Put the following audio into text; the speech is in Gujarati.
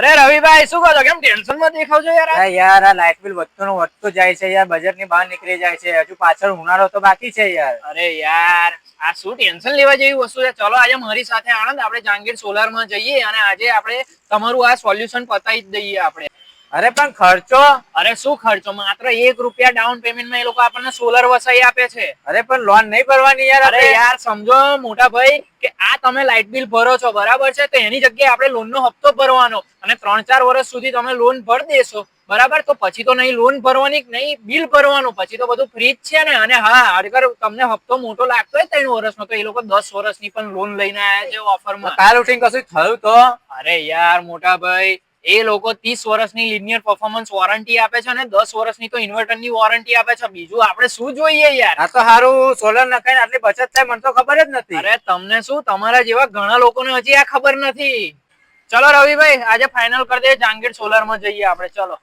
અરે રવિભાઈ શું કહો છો? કેમ ટેન્શન માં દેખાવ છો યાર? યાર આ લાઇટ બિલ વધતું જાય છે યાર, બજેટ ની બહાર નીકળી જાય છે. હજુ પાછળ ઉનાળો તો બાકી છે યાર. અરે યાર આ શું ટેન્શન લેવા જેવી વસ્તુ છે? ચલો આજે મારી સાથે આણંદ આપણે જહાંગીર સોલાર માં જઈએ અને આજે આપણે તમારું આ સોલ્યુશન પતાવી જ દઈએ આપણે. અરે પણ ખર્ચો? અરે શું ખર્ચો? માત્ર ₹1 ડાઉન પેમેન્ટ માં એ લોકો આપણને સોલર વસાઈ આપે છે. અરે પણ લોન નહીં ભરવાની યાર? અરે યાર સમજો મોટા ભાઈ કે આ તમે લાઇટ બિલ ભરો છો બરાબર છે, તો એની જગ્યાએ આપણે લોન નો હપ્તો ભરવાનો અને 3-4 વર્ષ સુધી તમે લોન ભરી દેશો બરાબર, તો પછી તો નહીં લોન ભરવાની નહીં બિલ ભરવાનું, પછી તો બધું ફ્રી જ છે ને. અને હા અગર તમને હપ્તો મોટો લાગતો હોય 3 વર્ષનો તો એ લોકો 10 વર્ષની પણ લોન લઈને આવ્યા છે ઓફરમાં. કાલ ઉઠીને કશું થયું તો? અરે યાર મોટા ભાઈ એ લોકો 30 વર્ષની લિનિયર પરફોર્મન્સ વોરંટી આપે છે અને 10 વર્ષની તો ઇન્વર્ટરની વોરંટી આપે છે. બીજું આપણે શું જોઈએ યાર? આ તો સારું સોલર નખાઈને આટલી બચત થાય મને તો ખબર જ નથી. અરે તમને શું, તમારા જેવા ઘણા લોકોને હજી આ ખબર નથી. ચલો રવિભાઈ આજે ફાઇનલ કરી દે, જહાંગીર સોલર માં જઈએ આપણે. ચલો.